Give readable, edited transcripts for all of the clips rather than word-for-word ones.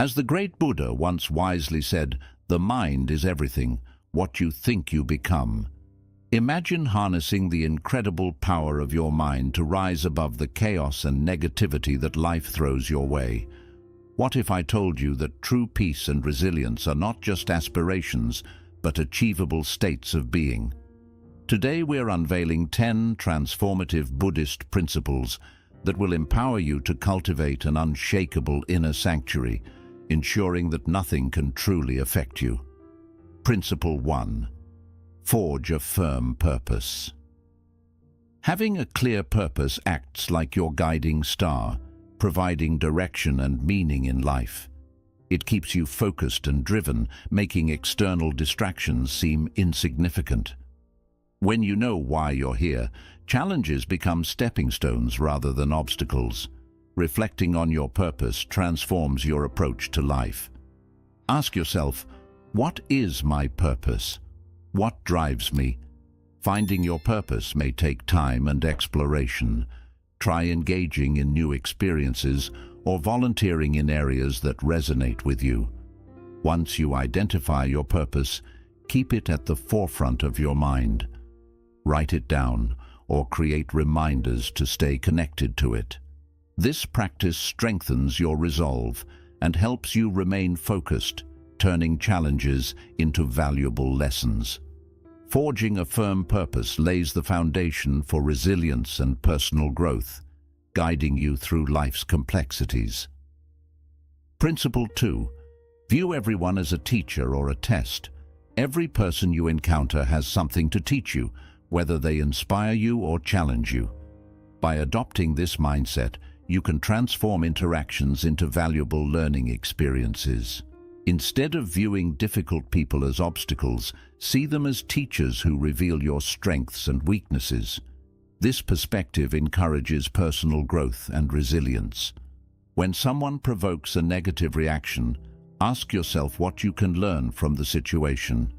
As the great Buddha once wisely said, "The mind is everything, what you think you become." Imagine harnessing the incredible power of your mind to rise above the chaos and negativity that life throws your way. What if I told you that true peace and resilience are not just aspirations, but achievable states of being? Today we're unveiling 10 transformative Buddhist principles that will empower you to cultivate an unshakable inner sanctuary, ensuring that nothing can truly affect you. Principle 1. Forge a firm purpose. Having a clear purpose acts like your guiding star, providing direction and meaning in life. It keeps you focused and driven, making external distractions seem insignificant. When you know why you're here, challenges become stepping stones rather than obstacles. Reflecting on your purpose transforms your approach to life. Ask yourself, what is my purpose? What drives me? Finding your purpose may take time and exploration. Try engaging in new experiences or volunteering in areas that resonate with you. Once you identify your purpose, keep it at the forefront of your mind. Write it down or create reminders to stay connected to it. This practice strengthens your resolve and helps you remain focused, turning challenges into valuable lessons. Forging a firm purpose lays the foundation for resilience and personal growth, guiding you through life's complexities. Principle 2. View everyone as a teacher or a test. Every person you encounter has something to teach you, whether they inspire you or challenge you. By adopting this mindset, you can transform interactions into valuable learning experiences. Instead of viewing difficult people as obstacles, see them as teachers who reveal your strengths and weaknesses. This perspective encourages personal growth and resilience. When someone provokes a negative reaction, ask yourself what you can learn from the situation.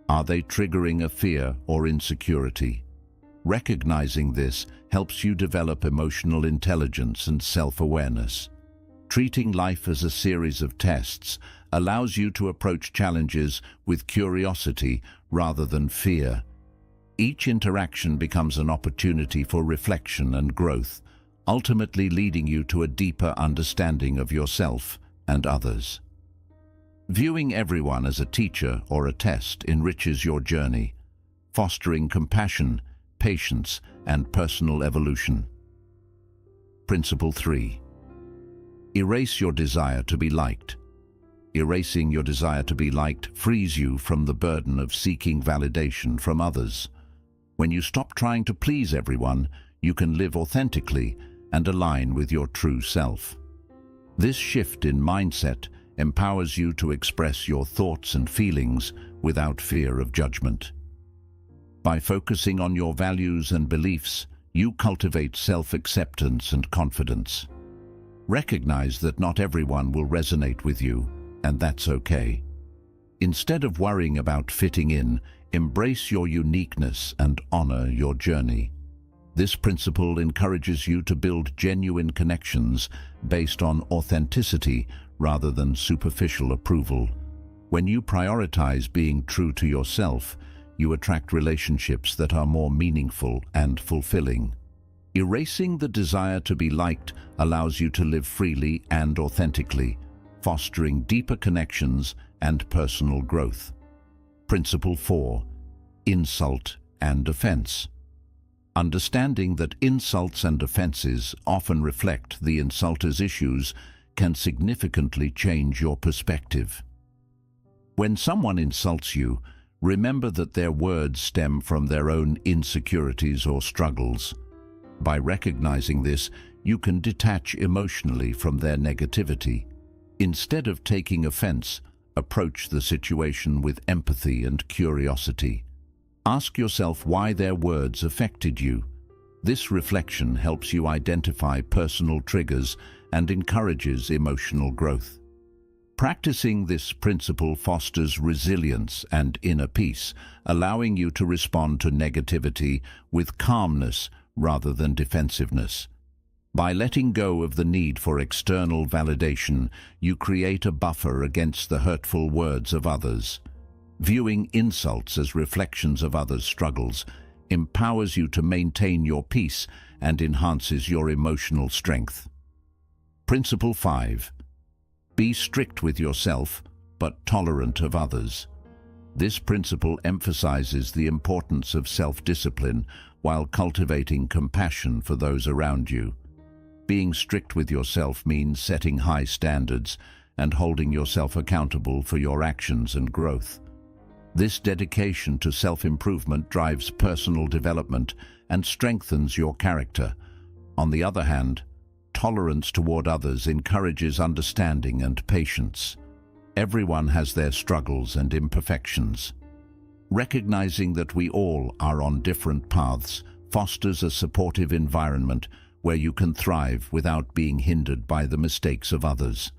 Are they triggering a fear or insecurity? Recognizing this helps you develop emotional intelligence and self-awareness. Treating life as a series of tests allows you to approach challenges with curiosity rather than fear. Each interaction becomes an opportunity for reflection and growth, ultimately leading you to a deeper understanding of yourself and others. Viewing everyone as a teacher or a test enriches your journey, fostering compassion, patience, and personal evolution. Principle 3. Erase your desire to be liked. Erasing your desire to be liked frees you from the burden of seeking validation from others. When you stop trying to please everyone, you can live authentically and align with your true self. This shift in mindset empowers you to express your thoughts and feelings without fear of judgment. By focusing on your values and beliefs, you cultivate self-acceptance and confidence. Recognize that not everyone will resonate with you, and that's okay. Instead of worrying about fitting in, embrace your uniqueness and honor your journey. This principle encourages you to build genuine connections based on authenticity rather than superficial approval. When you prioritize being true to yourself, you attract relationships that are more meaningful and fulfilling. Erasing the desire to be liked allows you to live freely and authentically, fostering deeper connections and personal growth. Principle 4. Insult and offense. Understanding that insults and offenses often reflect the insulter's issues can significantly change your perspective. When someone insults you, remember that their words stem from their own insecurities or struggles. By recognizing this, you can detach emotionally from their negativity. Instead of taking offense, approach the situation with empathy and curiosity. Ask yourself why their words affected you. This reflection helps you identify personal triggers and encourages emotional growth. Practicing this principle fosters resilience and inner peace, allowing you to respond to negativity with calmness rather than defensiveness. By letting go of the need for external validation, you create a buffer against the hurtful words of others. Viewing insults as reflections of others' struggles empowers you to maintain your peace and enhances your emotional strength. Principle 5. Be strict with yourself, but tolerant of others. This principle emphasizes the importance of self-discipline while cultivating compassion for those around you. Being strict with yourself means setting high standards and holding yourself accountable for your actions and growth. This dedication to self-improvement drives personal development and strengthens your character. On the other hand, tolerance toward others encourages understanding and patience. Everyone has their struggles and imperfections. Recognizing that we all are on different paths fosters a supportive environment where you can thrive without being hindered by the mistakes of others.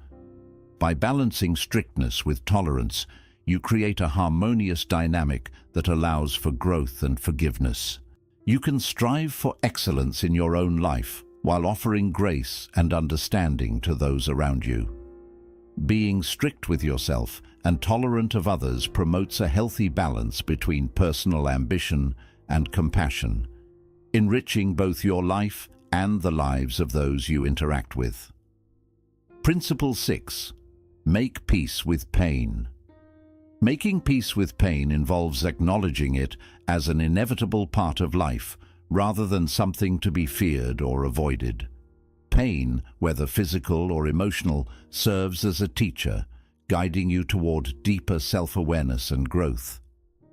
By balancing strictness with tolerance, you create a harmonious dynamic that allows for growth and forgiveness. You can strive for excellence in your own life while offering grace and understanding to those around you. Being strict with yourself and tolerant of others promotes a healthy balance between personal ambition and compassion, enriching both your life and the lives of those you interact with. Principle 6. Make peace with pain. Making peace with pain involves acknowledging it as an inevitable part of life rather than something to be feared or avoided. Pain, whether physical or emotional, serves as a teacher, guiding you toward deeper self-awareness and growth.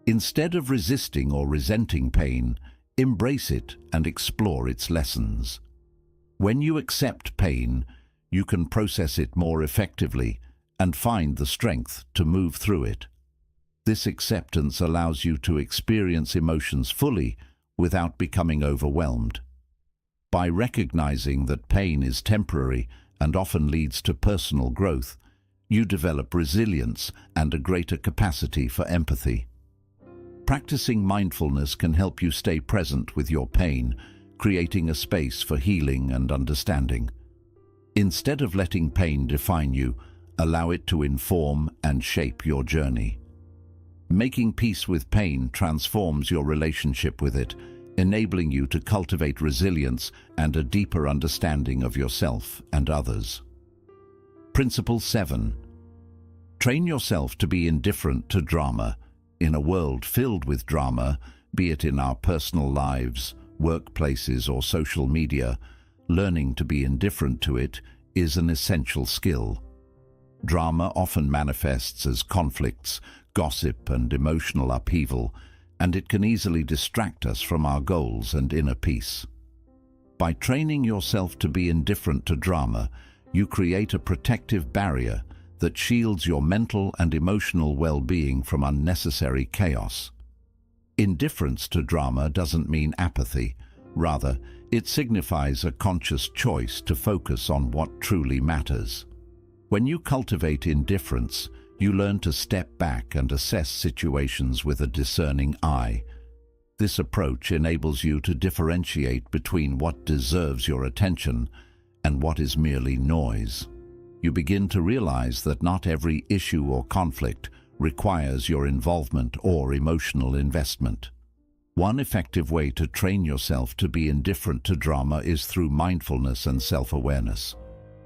Instead of resisting or resenting pain, embrace it and explore its lessons. When you accept pain, you can process it more effectively and find the strength to move through it. This acceptance allows you to experience emotions fully without becoming overwhelmed. By recognizing that pain is temporary and often leads to personal growth, you develop resilience and a greater capacity for empathy. Practicing mindfulness can help you stay present with your pain, creating a space for healing and understanding. Instead of letting pain define you, allow it to inform and shape your journey. Making peace with pain transforms your relationship with it, enabling you to cultivate resilience and a deeper understanding of yourself and others. Principle 7. Train yourself to be indifferent to drama. In a world filled with drama, be it in our personal lives, workplaces, or social media, learning to be indifferent to it is an essential skill. Drama often manifests as conflicts, gossip, and emotional upheaval, and it can easily distract us from our goals and inner peace. By training yourself to be indifferent to drama, you create a protective barrier that shields your mental and emotional well-being from unnecessary chaos. Indifference to drama doesn't mean apathy. Rather, it signifies a conscious choice to focus on what truly matters. When you cultivate indifference, you learn to step back and assess situations with a discerning eye. This approach enables you to differentiate between what deserves your attention and what is merely noise. You begin to realize that not every issue or conflict requires your involvement or emotional investment. One effective way to train yourself to be indifferent to drama is through mindfulness and self-awareness.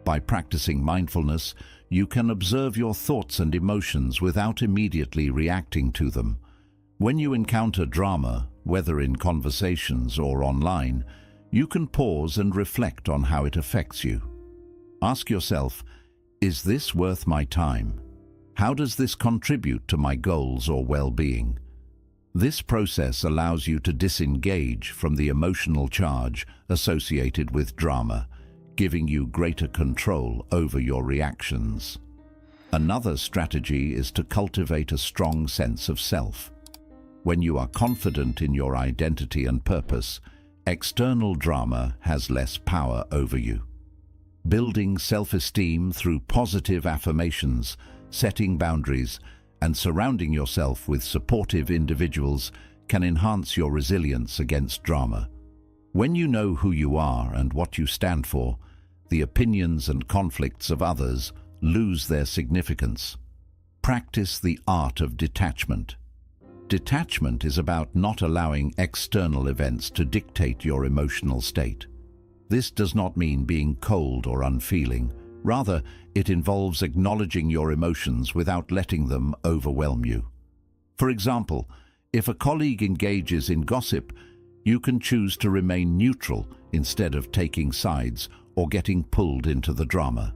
By practicing mindfulness, you can observe your thoughts and emotions without immediately reacting to them. When you encounter drama, whether in conversations or online, you can pause and reflect on how it affects you. Ask yourself, is this worth my time? How does this contribute to my goals or well-being? This process allows you to disengage from the emotional charge associated with drama, giving you greater control over your reactions. Another strategy is to cultivate a strong sense of self. When you are confident in your identity and purpose, external drama has less power over you. Building self-esteem through positive affirmations, setting boundaries, and surrounding yourself with supportive individuals can enhance your resilience against drama. When you know who you are and what you stand for, the opinions and conflicts of others lose their significance. Practice the art of detachment. Detachment is about not allowing external events to dictate your emotional state. This does not mean being cold or unfeeling. Rather, it involves acknowledging your emotions without letting them overwhelm you. For example, if a colleague engages in gossip, you can choose to remain neutral instead of taking sides or getting pulled into the drama.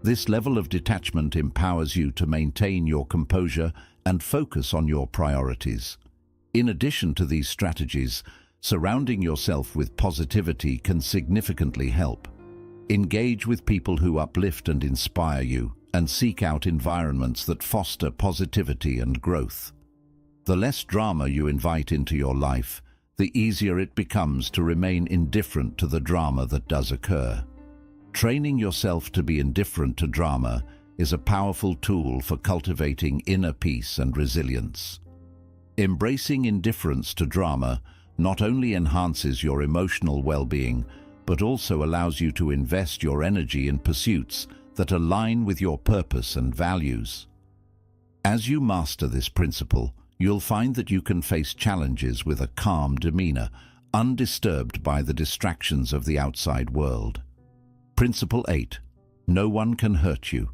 This level of detachment empowers you to maintain your composure and focus on your priorities. In addition to these strategies, surrounding yourself with positivity can significantly help. Engage with people who uplift and inspire you, and seek out environments that foster positivity and growth. The less drama you invite into your life, the easier it becomes to remain indifferent to the drama that does occur. Training yourself to be indifferent to drama is a powerful tool for cultivating inner peace and resilience. Embracing indifference to drama not only enhances your emotional well-being, but also allows you to invest your energy in pursuits that align with your purpose and values. As you master this principle, you'll find that you can face challenges with a calm demeanor, undisturbed by the distractions of the outside world. Principle 8. No one can hurt you.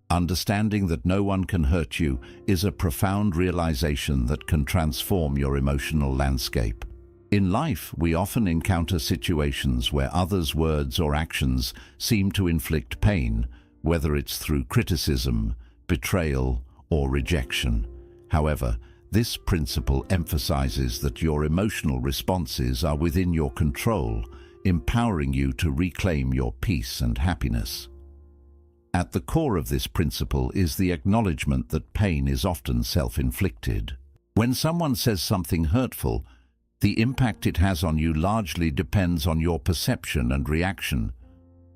Understanding that no one can hurt you is a profound realization that can transform your emotional landscape. In life, we often encounter situations where others' words or actions seem to inflict pain, whether it's through criticism, betrayal, or rejection. However, this principle emphasizes that your emotional responses are within your control, empowering you to reclaim your peace and happiness. At the core of this principle is the acknowledgement that pain is often self-inflicted. When someone says something hurtful, the impact it has on you largely depends on your perception and reaction.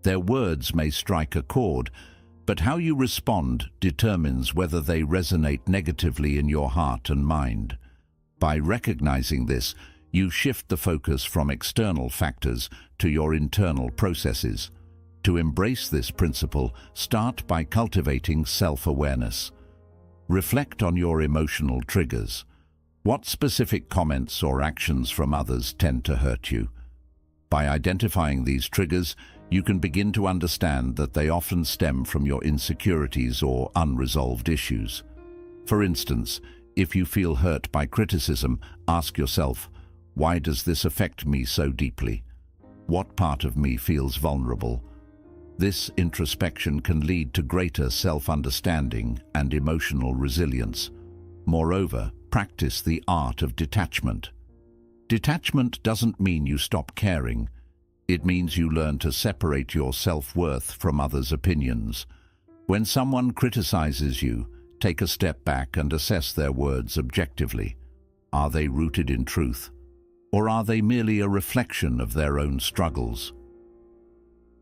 Their words may strike a chord, but how you respond determines whether they resonate negatively in your heart and mind. By recognizing this, you shift the focus from external factors to your internal processes. To embrace this principle, start by cultivating self-awareness. Reflect on your emotional triggers. What specific comments or actions from others tend to hurt you? By identifying these triggers, you can begin to understand that they often stem from your insecurities or unresolved issues. For instance, if you feel hurt by criticism, ask yourself, why does this affect me so deeply? What part of me feels vulnerable? This introspection can lead to greater self-understanding and emotional resilience. Moreover, practice the art of detachment. Detachment doesn't mean you stop caring. It means you learn to separate your self-worth from others' opinions. When someone criticizes you, take a step back and assess their words objectively. Are they rooted in truth? Or are they merely a reflection of their own struggles?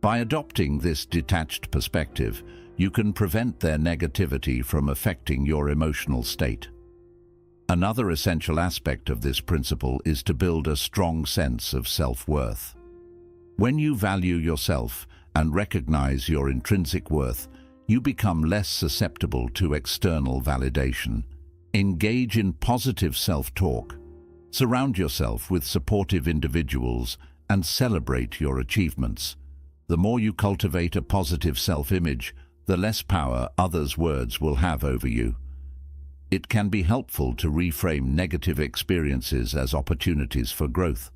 By adopting this detached perspective, you can prevent their negativity from affecting your emotional state. Another essential aspect of this principle is to build a strong sense of self-worth. When you value yourself and recognize your intrinsic worth, you become less susceptible to external validation. Engage in positive self-talk. Surround yourself with supportive individuals and celebrate your achievements. The more you cultivate a positive self-image, the less power others' words will have over you. It can be helpful to reframe negative experiences as opportunities for growth.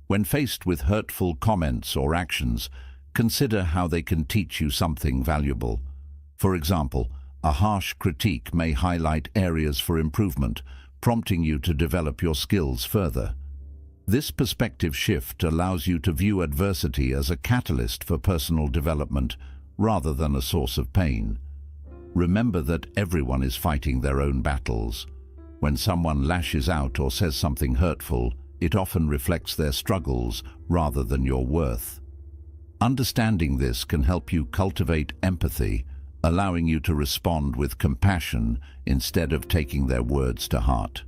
When faced with hurtful comments or actions, consider how they can teach you something valuable. For example, a harsh critique may highlight areas for improvement, prompting you to develop your skills further. This perspective shift allows you to view adversity as a catalyst for personal development rather than a source of pain. Remember that everyone is fighting their own battles. When someone lashes out or says something hurtful, it often reflects their struggles rather than your worth. Understanding this can help you cultivate empathy, allowing you to respond with compassion instead of taking their words to heart.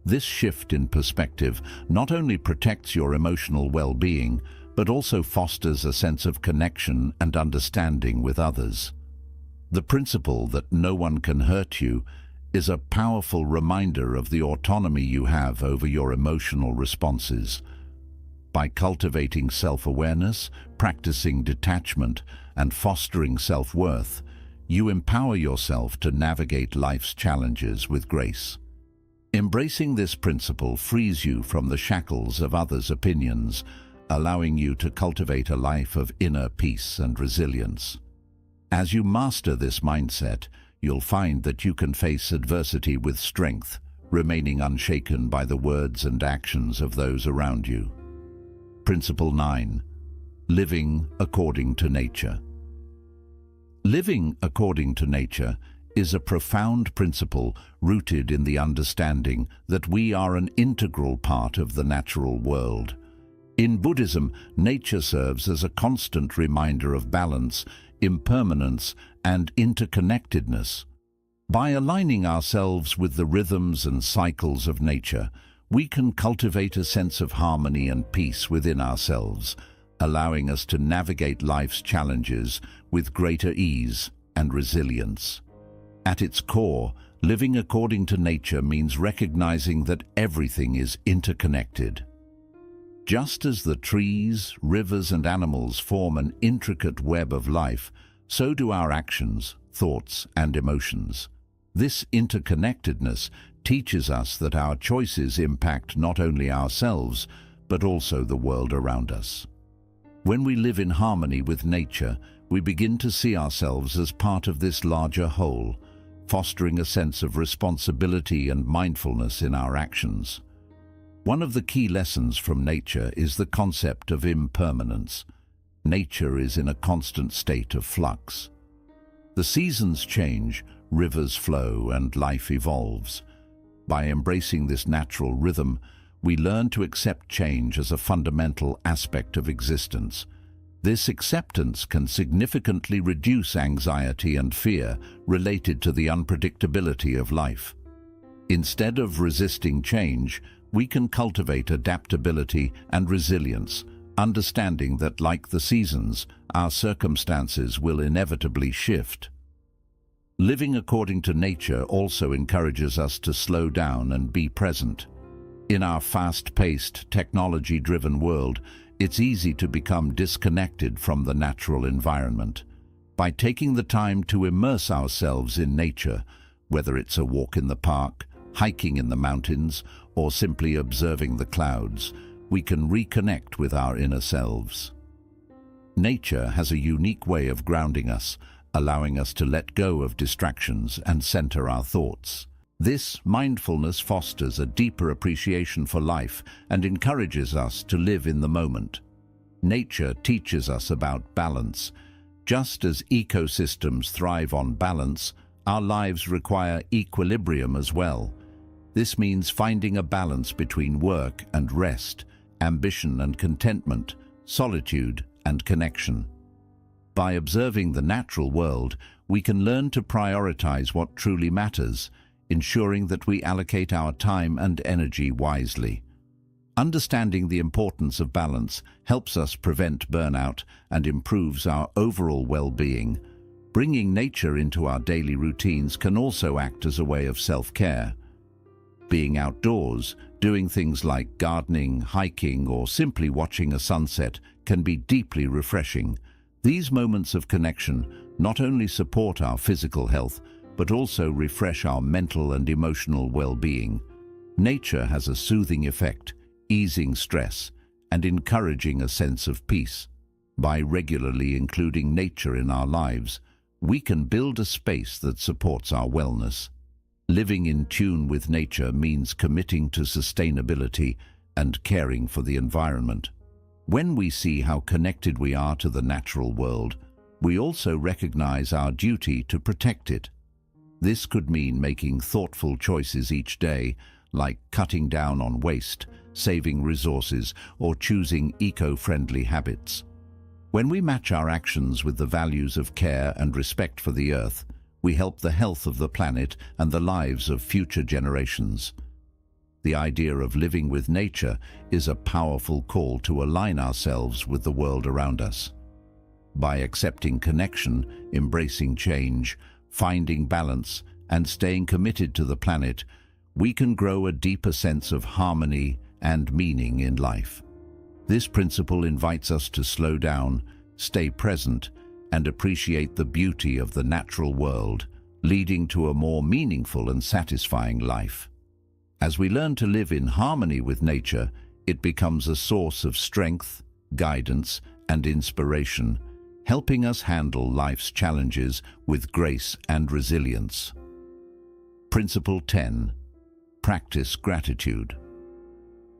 This shift in perspective not only protects your emotional well-being, but also fosters a sense of connection and understanding with others. The principle that no one can hurt you is a powerful reminder of the autonomy you have over your emotional responses. By cultivating self-awareness, practicing detachment, and fostering self-worth, you empower yourself to navigate life's challenges with grace. Embracing this principle frees you from the shackles of others' opinions, allowing you to cultivate a life of inner peace and resilience. As you master this mindset, you'll find that you can face adversity with strength, remaining unshaken by the words and actions of those around you. Principle 9. Living according to nature. Living according to nature is a profound principle rooted in the understanding that we are an integral part of the natural world. In Buddhism, nature serves as a constant reminder of balance, impermanence, and interconnectedness. By aligning ourselves with the rhythms and cycles of nature, we can cultivate a sense of harmony and peace within ourselves, allowing us to navigate life's challenges with greater ease and resilience. At its core, living according to nature means recognizing that everything is interconnected. Just as the trees, rivers, and animals form an intricate web of life, so do our actions, thoughts, and emotions. This interconnectedness teaches us that our choices impact not only ourselves, but also the world around us. When we live in harmony with nature, we begin to see ourselves as part of this larger whole, fostering a sense of responsibility and mindfulness in our actions. One of the key lessons from nature is the concept of impermanence. Nature is in a constant state of flux. The seasons change, rivers flow, and life evolves. By embracing this natural rhythm, we learn to accept change as a fundamental aspect of existence. This acceptance can significantly reduce anxiety and fear related to the unpredictability of life. Instead of resisting change, we can cultivate adaptability and resilience, understanding that, like the seasons, our circumstances will inevitably shift. Living according to nature also encourages us to slow down and be present. In our fast-paced, technology-driven world, it's easy to become disconnected from the natural environment. By taking the time to immerse ourselves in nature, whether it's a walk in the park, hiking in the mountains, or simply observing the clouds, we can reconnect with our inner selves. Nature has a unique way of grounding us, allowing us to let go of distractions and center our thoughts. This mindfulness fosters a deeper appreciation for life and encourages us to live in the moment. Nature teaches us about balance. Just as ecosystems thrive on balance, our lives require equilibrium as well. This means finding a balance between work and rest, ambition and contentment, solitude and connection. By observing the natural world, we can learn to prioritize what truly matters, ensuring that we allocate our time and energy wisely. Understanding the importance of balance helps us prevent burnout and improves our overall well-being. Bringing nature into our daily routines can also act as a way of self-care. Being outdoors, doing things like gardening, hiking, or simply watching a sunset can be deeply refreshing. These moments of connection not only support our physical health, but also refresh our mental and emotional well-being. Nature has a soothing effect, easing stress and encouraging a sense of peace. By regularly including nature in our lives, we can build a space that supports our wellness. Living in tune with nature means committing to sustainability and caring for the environment. When we see how connected we are to the natural world, we also recognize our duty to protect it. This could mean making thoughtful choices each day, like cutting down on waste, saving resources, or choosing eco-friendly habits. When we match our actions with the values of care and respect for the earth, we help the health of the planet and the lives of future generations. The idea of living with nature is a powerful call to align ourselves with the world around us. By accepting connection, embracing change, finding balance, and staying committed to the planet, we can grow a deeper sense of harmony and meaning in life. This principle invites us to slow down, stay present, and appreciate the beauty of the natural world, leading to a more meaningful and satisfying life. As we learn to live in harmony with nature, it becomes a source of strength, guidance, and inspiration, helping us handle life's challenges with grace and resilience. Principle 10. Practice gratitude.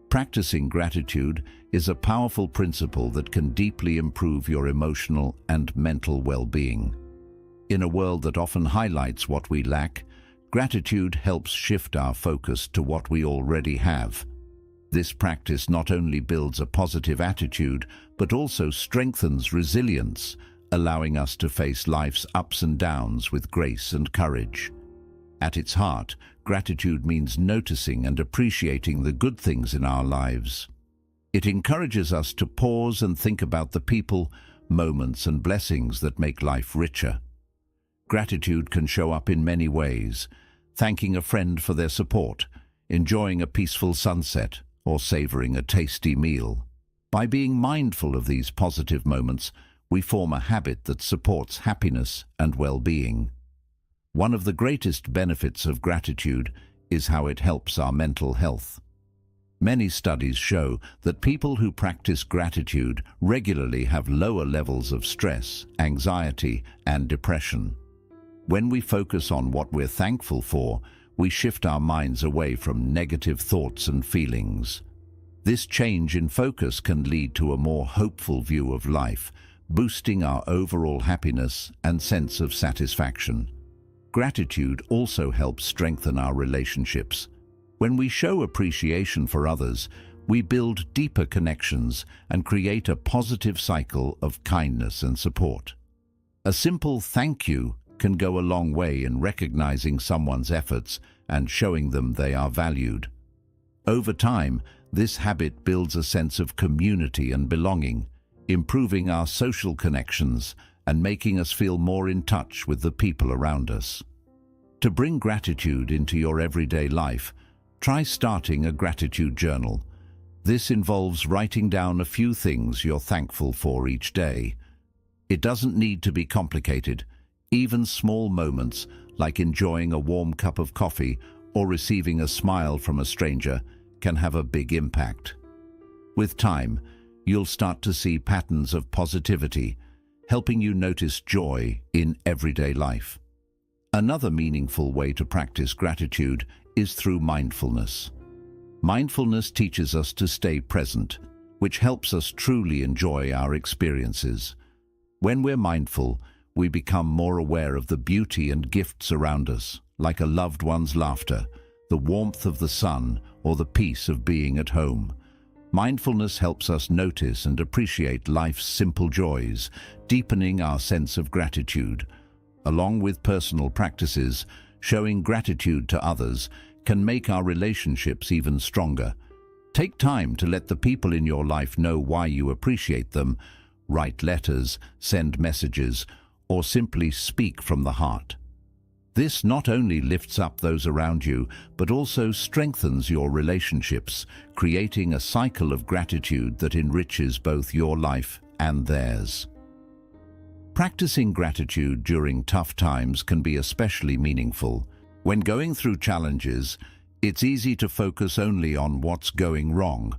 Practicing gratitude is a powerful principle that can deeply improve your emotional and mental well-being. In a world that often highlights what we lack, gratitude helps shift our focus to what we already have. This practice not only builds a positive attitude, but also strengthens resilience, allowing us to face life's ups and downs with grace and courage. At its heart, gratitude means noticing and appreciating the good things in our lives. It encourages us to pause and think about the people, moments, and blessings that make life richer. Gratitude can show up in many ways: thanking a friend for their support, enjoying a peaceful sunset, or savoring a tasty meal. By being mindful of these positive moments, we form a habit that supports happiness and well-being. One of the greatest benefits of gratitude is how it helps our mental health. Many studies show that people who practice gratitude regularly have lower levels of stress, anxiety, and depression. When we focus on what we're thankful for, we shift our minds away from negative thoughts and feelings. This change in focus can lead to a more hopeful view of life, boosting our overall happiness and sense of satisfaction. Gratitude also helps strengthen our relationships. When we show appreciation for others, we build deeper connections and create a positive cycle of kindness and support. A simple thank you can go a long way in recognizing someone's efforts and showing them they are valued. Over time, this habit builds a sense of community and belonging, improving our social connections and making us feel more in touch with the people around us. To bring gratitude into your everyday life, try starting a gratitude journal. This involves writing down a few things you're thankful for each day. It doesn't need to be complicated. Even small moments, like enjoying a warm cup of coffee or receiving a smile from a stranger, can have a big impact. With time, you'll start to see patterns of positivity, helping you notice joy in everyday life. Another meaningful way to practice gratitude is through mindfulness. Mindfulness teaches us to stay present, which helps us truly enjoy our experiences. When we're mindful, we become more aware of the beauty and gifts around us, like a loved one's laughter, the warmth of the sun, or the peace of being at home. Mindfulness helps us notice and appreciate life's simple joys, deepening our sense of gratitude. Along with personal practices, showing gratitude to others can make our relationships even stronger. Take time to let the people in your life know why you appreciate them. Write letters, send messages, or simply speak from the heart. This not only lifts up those around you, but also strengthens your relationships, creating a cycle of gratitude that enriches both your life and theirs. Practicing gratitude during tough times can be especially meaningful. When going through challenges, it's easy to focus only on what's going wrong,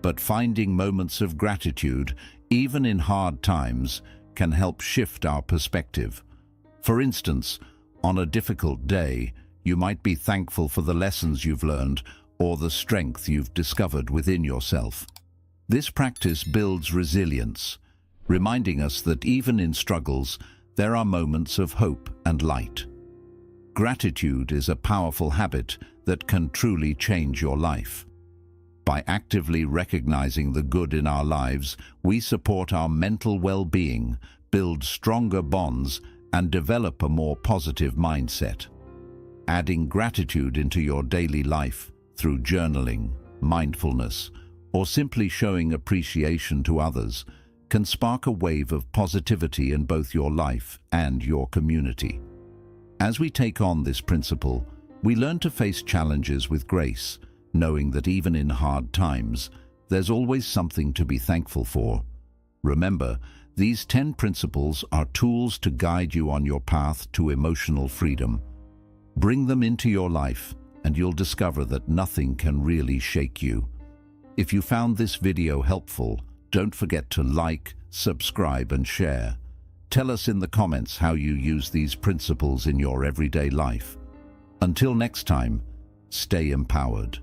but finding moments of gratitude, even in hard times, can help shift our perspective. For instance, on a difficult day, you might be thankful for the lessons you've learned or the strength you've discovered within yourself. This practice builds resilience, reminding us that even in struggles, there are moments of hope and light. Gratitude is a powerful habit that can truly change your life. By actively recognizing the good in our lives, we support our mental well-being, build stronger bonds, and develop a more positive mindset. Adding gratitude into your daily life through journaling, mindfulness, or simply showing appreciation to others, can spark a wave of positivity in both your life and your community. As we take on this principle, we learn to face challenges with grace, knowing that even in hard times, there's always something to be thankful for. Remember, these 10 principles are tools to guide you on your path to emotional freedom. Bring them into your life, and you'll discover that nothing can really shake you. If you found this video helpful, don't forget to like, subscribe, and share. Tell us in the comments how you use these principles in your everyday life. Until next time, stay empowered.